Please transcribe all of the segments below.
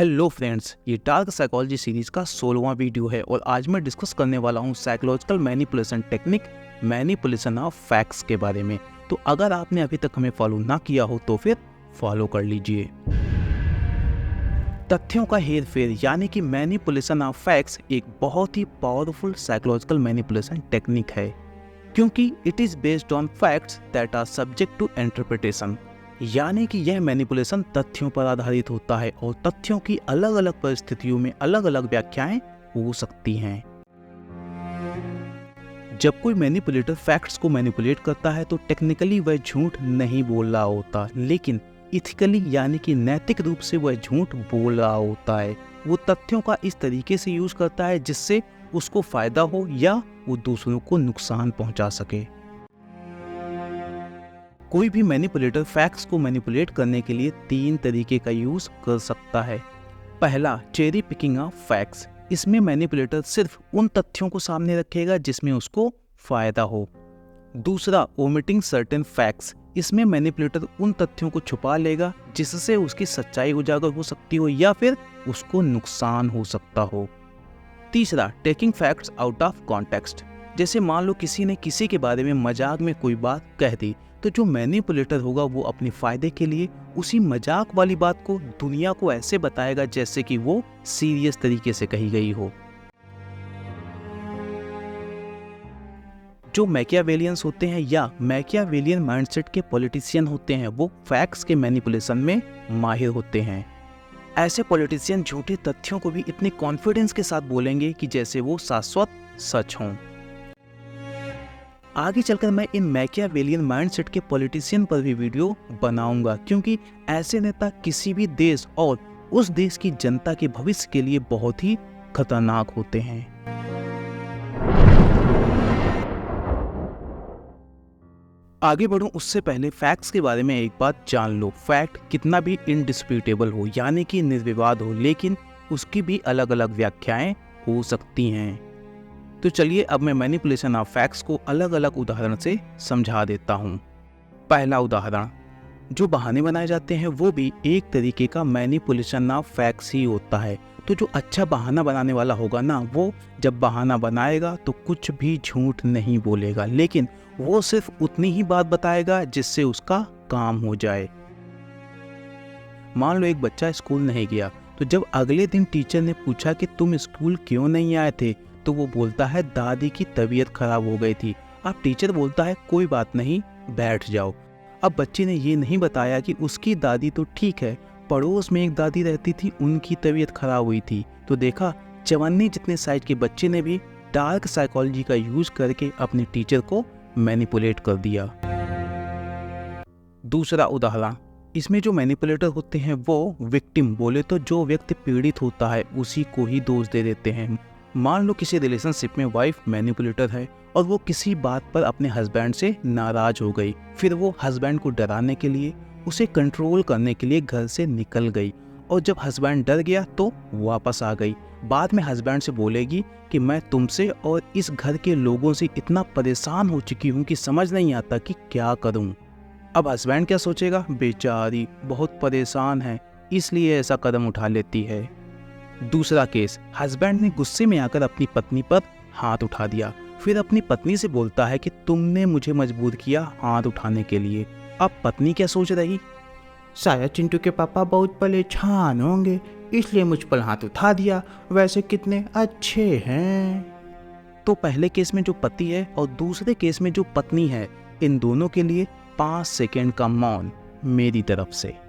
Hello friends, ये dark psychology series का 16वां video है और आज मैं डिस्कस करने वाला हूँ psychological manipulation technique manipulation of facts के बारे में। तो अगर आपने अभी तक हमें फॉलो ना किया हो तो फिर फॉलो कर लीजिए। तथ्यों का हेरफेर यानी कि मैनिपुलेशन ऑफ फैक्ट्स एक बहुत ही पावरफुल साइकोलॉजिकल मैनिपुलेशन टेक्निक है, क्योंकि it is based on facts that are subject to interpretation. यानी कि यह मैनिपुलेशन तथ्यों पर आधारित होता है और तथ्यों की अलग अलग परिस्थितियों में अलग अलग व्याख्याएं हो सकती हैं। जब कोई मैनिपुलेटर फैक्ट्स को मैनिपुलेट करता है तो टेक्निकली वह झूठ नहीं बोल रहा होता, लेकिन इथिकली यानी कि नैतिक रूप से वह झूठ बोल रहा होता है। वो तथ्यों का इस तरीके से यूज करता है जिससे उसको फायदा हो या वो दूसरों को नुकसान पहुंचा सके। कोई भी मैनिपुलेटर फैक्ट्स को मैनिपुलेट करने के लिए 3 तरीके का यूज कर सकता है। पहला, चेरी पिकिंग ऑफ फैक्ट्स। इसमें मैनिपुलेटर सिर्फ उन तथ्यों को सामने रखेगा जिसमें उसको फायदा हो। दूसरा, ओमिटिंग सर्टेन फैक्ट्स। इसमें मैनिपुलेटर उन तथ्यों को छुपा लेगा जिससे उसकी सच्चाई उजागर हो सकती हो या फिर उसको नुकसान हो सकता हो। तीसरा, taking facts out of context. जैसे मान लो किसी ने किसी के बारे में मजाक में कोई बात कह दी, तो जो मैनिपुलेटर होगा वो अपने फायदे के लिए उसी मजाक वाली बात को दुनिया को ऐसे बताएगा जैसे कि वो सीरियस तरीके से कही गई हो। जो मैकियावेलियंस होते हैं या मैकियावेलियन माइंडसेट के पॉलिटिशियन होते हैं, वो फैक्ट्स के मैनिपुलेशन में माहिर होते हैं। ऐसे पॉलिटिशियन झूठे तथ्यों को भी इतने कॉन्फिडेंस के साथ बोलेंगे कि जैसे वो शाश्वत सच हों। आगे चलकर मैं इन मैकियावेलियन माइंडसेट के पॉलिटिशियन पर भी वीडियो बनाऊंगा, क्योंकि ऐसे नेता किसी भी देश और उस देश की जनता के भविष्य के लिए बहुत ही खतरनाक होते हैं। आगे बढ़ूं उससे पहले फैक्ट्स के बारे में एक बात जान लो। फैक्ट कितना भी इनडिस्प्यूटेबल हो यानी कि निर्विवाद हो, लेकिन उसकी भी अलग अलग व्याख्याएं हो सकती हैं। तो चलिए अब मैं मैनिपुलेशन ऑफ फैक्ट्स को अलग अलग उदाहरण से समझा देता हूँ। पहला उदाहरण, जो बहाने बनाए जाते हैं वो भी एक तरीके का मैनिपुलेशन ऑफ फैक्ट्स ही होता है। तो जो अच्छा बहाना बनाने वाला होगा ना, वो जब बहाना बनाएगा तो कुछ भी झूठ नहीं बोलेगा, लेकिन वो सिर्फ उतनी ही बात बताएगा जिससे उसका काम हो जाए। मान लो एक बच्चा स्कूल नहीं गया, तो जब अगले दिन टीचर ने पूछा कि तुम स्कूल क्यों नहीं आए थे, तो वो बोलता है दादी की तबीयत खराब हो गई थी। अब टीचर बोलता है कोई बात नहीं, बैठ जाओ। अब बच्चे ने ये नहीं बताया कि उसकी दादी तो ठीक है, पड़ोस में एक दादी रहती थी, उनकी तबीयत खराब हुई थी। तो देखा, चवन्नी जितने साइज के बच्चे ने भी डार्क साइकोलॉजी का यूज करके अपने टीचर को मैनिपुलेट कर दिया। दूसरा उदाहरण, इसमें जो मैनिपुलेटर होते हैं वो विक्टिम, बोले तो जो व्यक्ति पीड़ित होता है उसी को ही दोष दे देते हैं। मान लो किसी रिलेशनशिप में वाइफ मैनिपुलेटर है और वो किसी बात पर अपने हस्बैंड से नाराज हो गई, फिर वो हस्बैंड को डराने के लिए, उसे कंट्रोल करने के लिए घर से निकल गई, और जब हस्बैंड डर गया तो वापस आ गई। बाद में हस्बैंड से बोलेगी कि मैं तुमसे और इस घर के लोगों से इतना परेशान हो चुकी हूँ कि समझ नहीं आता कि क्या करूँ। अब हस्बैंड क्या सोचेगा, बेचारी बहुत परेशान है इसलिए ऐसा कदम उठा लेती है। दूसरा केस, हस्बैंड ने गुस्से में आकर अपनी पत्नी पर हाथ उठा दिया, फिर अपनी पत्नी से बोलता है कि तुमने मुझे मजबूर किया हाथ उठाने के लिए। अब पत्नी क्या सोच रही, शायद चिंटू के पापा बहुत परेशान होंगे इसलिए मुझ पर हाथ उठा दिया, वैसे कितने अच्छे हैं। तो पहले केस में जो पति है और दूसरे केस में जो पत्नी है, इन दोनों के लिए 5 सेकेंड का मौन मेरी तरफ से।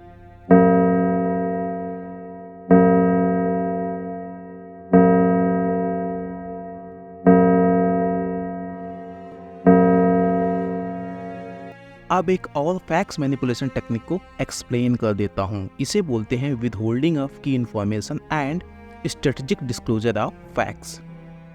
अब एक और फैक्ट्स मैनिपुलेशन टेक्निक को एक्सप्लेन कर देता हूँ। इसे बोलते हैं विदहोल्डिंग ऑफ की information and strategic disclosure of facts.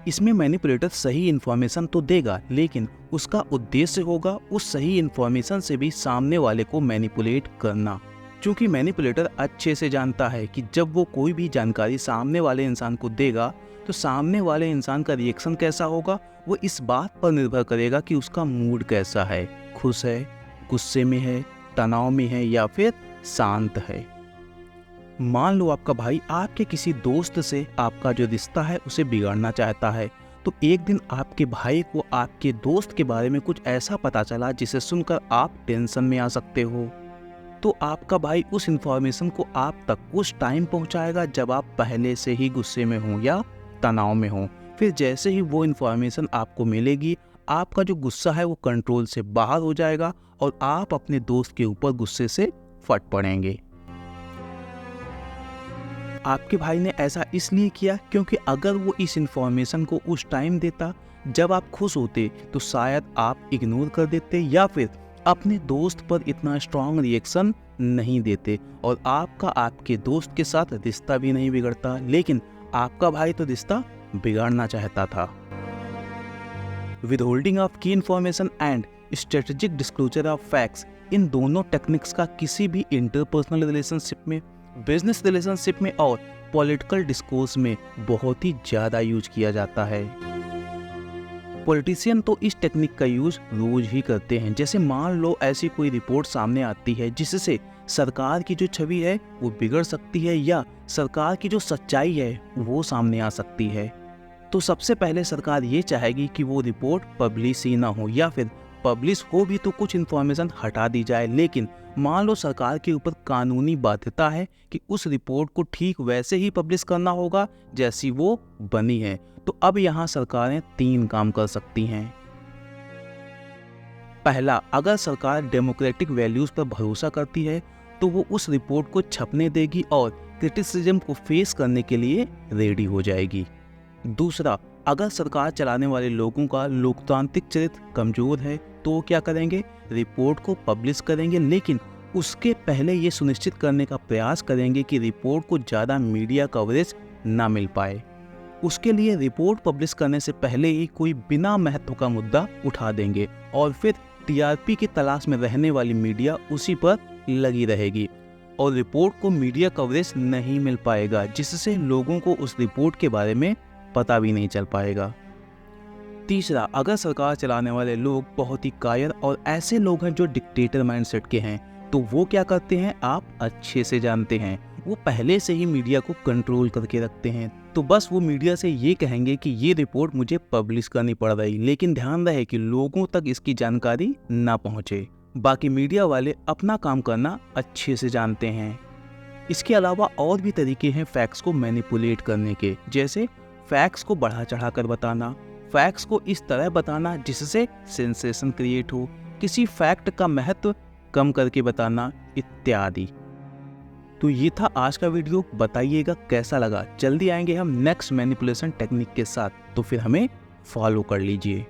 इसमें मैनिपुलेटर सही इंफॉर्मेशन तो देगा, लेकिन उसका उद्देश्य होगा उस सही इंफॉर्मेशन से भी सामने वाले को मैनिपुलेट करना। क्योंकि मैनिपुलेटर अच्छे से जानता है कि जब वो कोई भी जानकारी सामने वाले इंसान को देगा तो सामने वाले इंसान का रिएक्शन कैसा होगा, वो इस बात पर निर्भर करेगा कि उसका मूड कैसा है, खुश है, गुस्से में है, तनाव में है या फिर शांत है। मान लो आपका भाई आपके किसी दोस्त से आपका जो रिश्ता है उसे बिगाड़ना चाहता है। तो एक दिन आपके भाई को आपके दोस्त के बारे में कुछ ऐसा पता चला जिसे सुनकर आप टेंशन में आ सकते हो। तो आपका भाई उस इंफॉर्मेशन को आप तक उस टाइम पहुंचाएगा जब आप पहले से ही गुस्से में हो या तनाव में हो। फिर जैसे ही वो इंफॉर्मेशन आपको मिलेगी, आपका जो गुस्सा है वो कंट्रोल से बाहर हो जाएगा और आप अपने दोस्त के ऊपर गुस्से से फट पड़ेंगे। आपके भाई ने ऐसा इसलिए किया क्योंकि अगर वो इस इंफॉर्मेशन को उस टाइम देता जब आप खुश होते तो शायद आप इग्नोर कर देते या फिर अपने दोस्त पर इतना स्ट्रांग रिएक्शन नहीं देते और आपका आपके दोस्त के साथ रिश्ता भी नहीं बिगड़ता। लेकिन आपका भाई तो रिश्ता बिगाड़ना चाहता था। विदहोल्डिंग ऑफ की information and strategic disclosure of facts, इन दोनों टेक्निक्स का किसी भी इंटरपर्सनल रिलेशनशिप में, बिजनेस रिलेशनशिप में और पॉलिटिकल डिस्कोर्स में बहुत ही ज़्यादा यूज किया जाता है। पॉलिटिशियन तो इस टेक्निक का यूज रोज ही करते हैं। जैसे मान लो ऐसी कोई रिपोर्ट सामने आती है जिससे सरकार की जो छवि है वो बिगड़ सकती है या सरकार की जो सच्चाई है वो सामने आ सकती है। तो सबसे पहले सरकार ये चाहेगी कि वो रिपोर्ट पब्लिश ही ना हो या फिर पब्लिश हो भी तो कुछ इन्फॉर्मेशन हटा दी जाए। लेकिन मान लो सरकार के ऊपर कानूनी बाध्यता है कि उस रिपोर्ट को ठीक वैसे ही पब्लिश करना होगा जैसी वो बनी है। तो अब यहाँ सरकारें 3 काम कर सकती हैं। पहला, अगर सरकार डेमोक्रेटिक वैल्यूज पर भरोसा करती है तो वो उस रिपोर्ट को छपने देगी और क्रिटिसिज्म को फेस करने के लिए रेडी हो जाएगी। दूसरा, अगर सरकार चलाने वाले लोगों का लोकतांत्रिक चरित्र कमजोर है तो वो क्या करेंगे, रिपोर्ट को पब्लिश करेंगे, लेकिन उसके पहले ये सुनिश्चित करने का प्रयास करेंगे कि रिपोर्ट को ज़्यादा मीडिया कवरेज ना मिल पाए। उसके लिए रिपोर्ट पब्लिश करने से पहले ही कोई बिना महत्व का मुद्दा उठा देंगे और फिर टीआरपी की तलाश में रहने वाली मीडिया उसी पर लगी रहेगी और रिपोर्ट को मीडिया कवरेज नहीं मिल पाएगा, जिससे लोगों को उस रिपोर्ट के बारे में पता भी नहीं चल पाएगा। तीसरा, अगर सरकार चलाने वाले लोग बहुत ही कायर और ऐसे लोग हैं जो डिक्टेटर माइंडसेट के हैं तो वो क्या करते हैं आप अच्छे से जानते हैं। वो पहले से ही मीडिया को कंट्रोल करके रखते हैं। तो बस वो मीडिया से ये कहेंगे कि ये रिपोर्ट मुझे पब्लिश करनी पड़ रही, लेकिन ध्यान रहे कि लोगों तक इसकी जानकारी ना पहुंचे। बाकी मीडिया वाले अपना काम करना अच्छे से जानते हैं। इसके अलावा और भी तरीके हैं फैक्ट्स को मैनिपुलेट करने के, जैसे फैक्ट्स को बढ़ा चढ़ा कर बताना, फैक्ट्स को इस तरह बताना जिससे सेंसेशन क्रिएट हो, किसी फैक्ट का महत्व कम करके बताना इत्यादि। तो ये था आज का वीडियो। बताइएगा कैसा लगा। जल्दी आएंगे हम नेक्स्ट मैनिपुलेशन टेक्निक के साथ, तो फिर हमें फॉलो कर लीजिए।